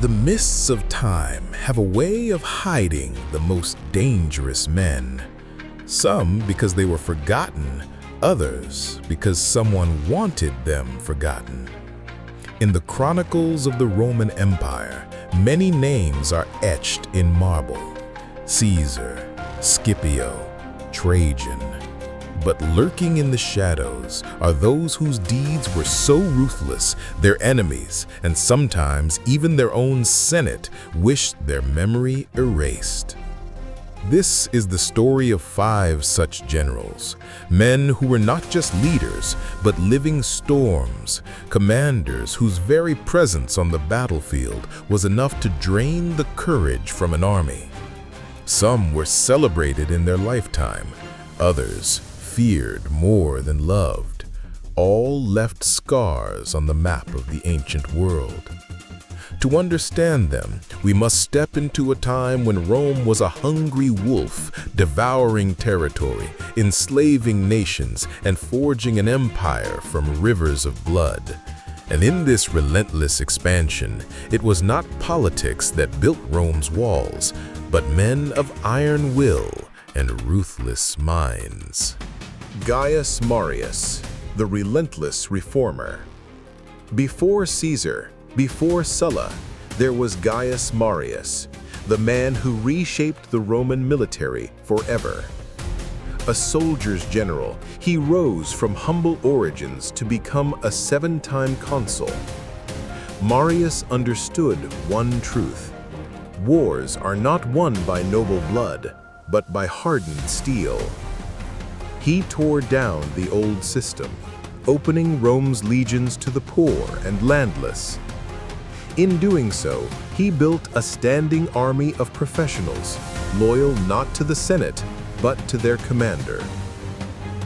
The mists of time have a way of hiding the most dangerous men. Some because they were forgotten, others because someone wanted them forgotten. In the chronicles of the Roman Empire, many names are etched in marble. Caesar, Scipio, Trajan. But lurking in the shadows are those whose deeds were so ruthless, their enemies, and sometimes even their own Senate, wished their memory erased. This is the story of 5 such generals, men who were not just leaders, but living storms, commanders whose very presence on the battlefield was enough to drain the courage from an army. Some were celebrated in their lifetime, others feared more than loved. All left scars on the map of the ancient world. To understand them, we must step into a time when Rome was a hungry wolf, devouring territory, enslaving nations, and forging an empire from rivers of blood. And in this relentless expansion, it was not politics that built Rome's walls, but men of iron will and ruthless minds. Gaius Marius, the relentless reformer. Before Caesar, before Sulla, there was Gaius Marius, the man who reshaped the Roman military forever. A soldier's general, he rose from humble origins to become a 7-time consul. Marius understood one truth: wars are not won by noble blood, but by hardened steel. He tore down the old system, opening Rome's legions to the poor and landless. In doing so, he built a standing army of professionals, loyal not to the Senate, but to their commander.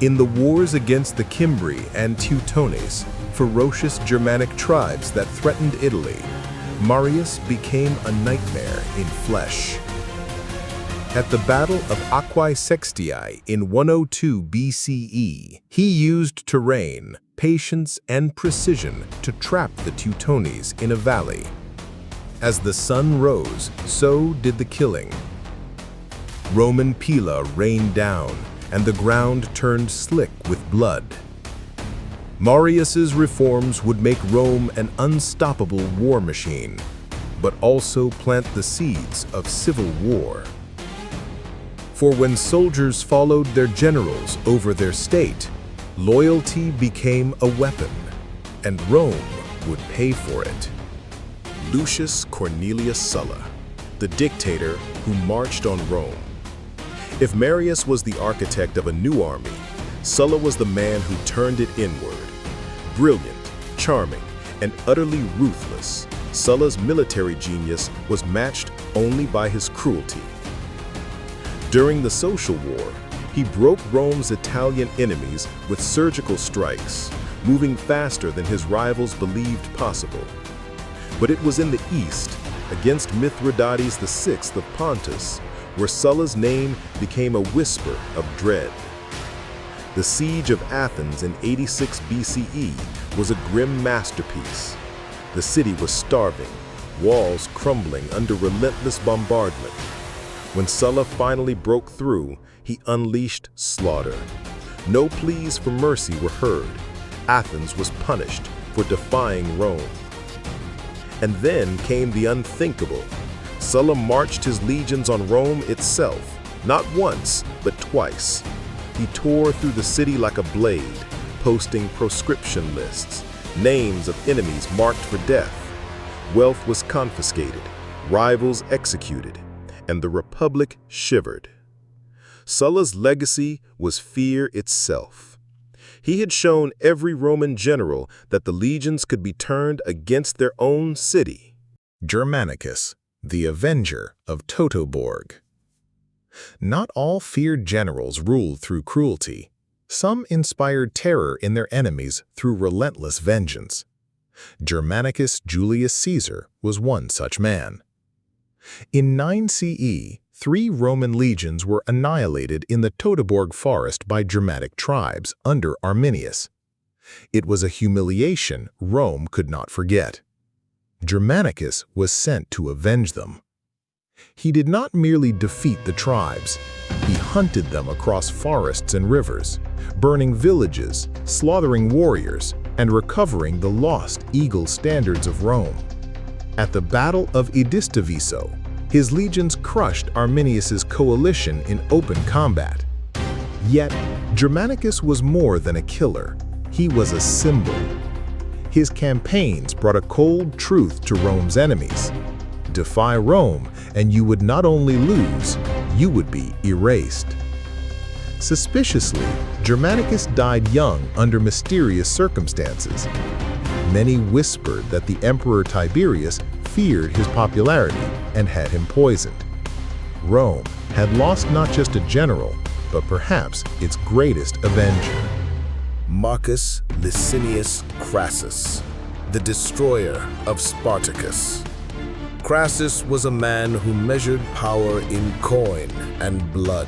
In the wars against the Cimbri and Teutones, ferocious Germanic tribes that threatened Italy, Marius became a nightmare in flesh. At the Battle of Aquae Sextiae in 102 BCE, he used terrain, patience, and precision to trap the Teutones in a valley. As the sun rose, so did the killing. Roman Pila rained down, and the ground turned slick with blood. Marius's reforms would make Rome an unstoppable war machine, but also plant the seeds of civil war. For when soldiers followed their generals over their state, loyalty became a weapon, and Rome would pay for it. Lucius Cornelius Sulla, the dictator who marched on Rome. If Marius was the architect of a new army, Sulla was the man who turned it inward. Brilliant, charming, and utterly ruthless, Sulla's military genius was matched only by his cruelty. During the Social War, he broke Rome's Italian enemies with surgical strikes, moving faster than his rivals believed possible. But it was in the east, against Mithridates VI of Pontus, where Sulla's name became a whisper of dread. The siege of Athens in 86 BCE was a grim masterpiece. The city was starving, walls crumbling under relentless bombardment. When Sulla finally broke through, he unleashed slaughter. No pleas for mercy were heard. Athens was punished for defying Rome. And then came the unthinkable. Sulla marched his legions on Rome itself, not once, but twice. He tore through the city like a blade, posting proscription lists, names of enemies marked for death. Wealth was confiscated, rivals executed, and the Republic shivered. Sulla's legacy was fear itself. He had shown every Roman general that the legions could be turned against their own city. Germanicus, the avenger of Teutoburg. Not all feared generals ruled through cruelty. Some inspired terror in their enemies through relentless vengeance. Germanicus Julius Caesar was one such man. In 9 CE, 3 Roman legions were annihilated in the Teutoburg forest by Germanic tribes under Arminius. It was a humiliation Rome could not forget. Germanicus was sent to avenge them. He did not merely defeat the tribes, he hunted them across forests and rivers, burning villages, slaughtering warriors, and recovering the lost eagle standards of Rome. At the Battle of Edistoviso, his legions crushed Arminius's coalition in open combat. Yet, Germanicus was more than a killer, he was a symbol. His campaigns brought a cold truth to Rome's enemies. Defy Rome, and you would not only lose, you would be erased. Suspiciously, Germanicus died young under mysterious circumstances. Many whispered that the Emperor Tiberius feared his popularity and had him poisoned. Rome had lost not just a general, but perhaps its greatest avenger. Marcus Licinius Crassus, the destroyer of Spartacus. Crassus was a man who measured power in coin and blood.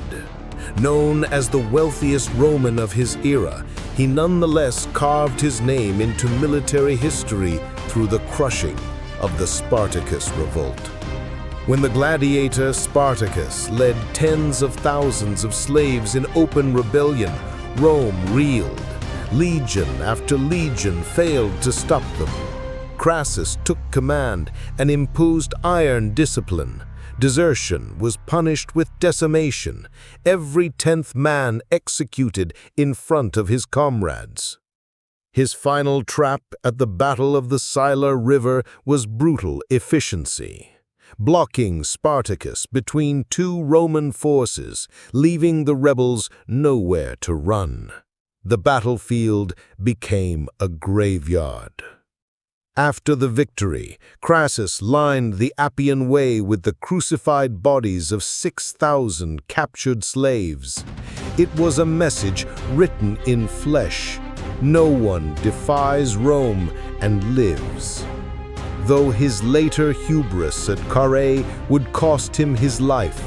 Known as the wealthiest Roman of his era, he nonetheless carved his name into military history through the crushing of the Spartacus revolt. When the gladiator Spartacus led tens of thousands of slaves in open rebellion, Rome reeled. Legion after legion failed to stop them. Crassus took command and imposed iron discipline. Desertion was punished with decimation, every 10th man executed in front of his comrades. His final trap at the Battle of the Sila River was brutal efficiency, blocking Spartacus between two Roman forces, leaving the rebels nowhere to run. The battlefield became a graveyard. After the victory, Crassus lined the Appian Way with the crucified bodies of 6,000 captured slaves. It was a message written in flesh. No one defies Rome and lives. Though his later hubris at Carrhae would cost him his life,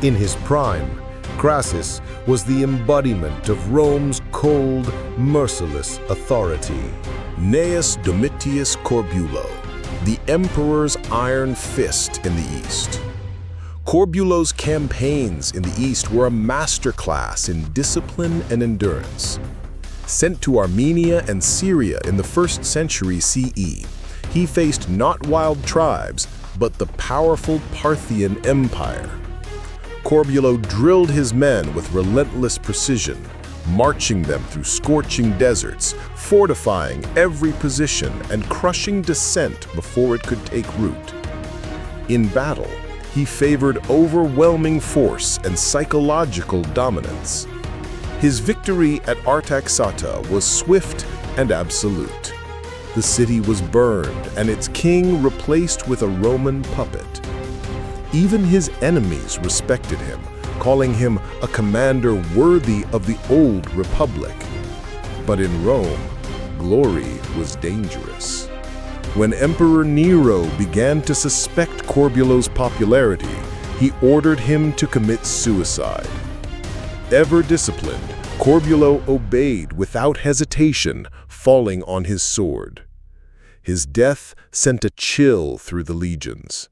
in his prime, Crassus was the embodiment of Rome's cold, merciless authority. Gnaeus Domitius Corbulo, the emperor's iron fist in the East. Corbulo's campaigns in the East were a masterclass in discipline and endurance. Sent to Armenia and Syria in the 1st century CE, he faced not wild tribes, but the powerful Parthian Empire. Corbulo drilled his men with relentless precision, marching them through scorching deserts, fortifying every position and crushing dissent before it could take root. In battle, he favored overwhelming force and psychological dominance. His victory at Artaxata was swift and absolute. The city was burned and its king replaced with a Roman puppet. Even his enemies respected him, calling him a commander worthy of the old republic. But in Rome, glory was dangerous. When Emperor Nero began to suspect Corbulo's popularity, he ordered him to commit suicide. Ever disciplined, Corbulo obeyed without hesitation, falling on his sword. His death sent a chill through the legions.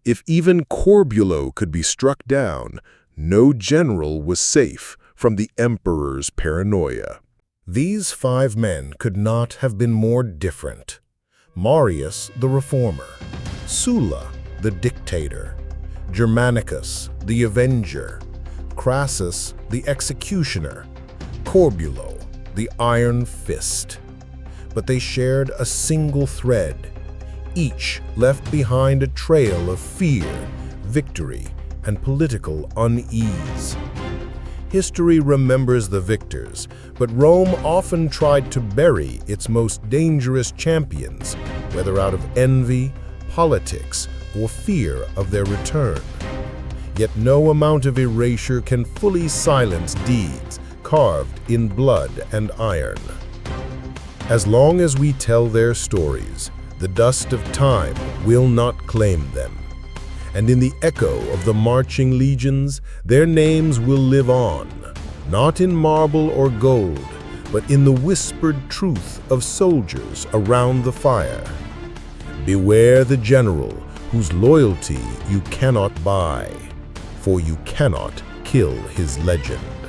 If even Corbulo could be struck down, no general was safe from the emperor's paranoia. These 5 men could not have been more different. Marius, the reformer; Sulla, the dictator; Germanicus, the avenger; Crassus, the executioner; Corbulo, the iron fist. But they shared a single thread. Each left behind a trail of fear, victory, and political unease. History remembers the victors, but Rome often tried to bury its most dangerous champions, whether out of envy, politics, or fear of their return. Yet no amount of erasure can fully silence deeds carved in blood and iron. As long as we tell their stories, the dust of time will not claim them. And in the echo of the marching legions, their names will live on, not in marble or gold, but in the whispered truth of soldiers around the fire. Beware the general whose loyalty you cannot buy, for you cannot kill his legend.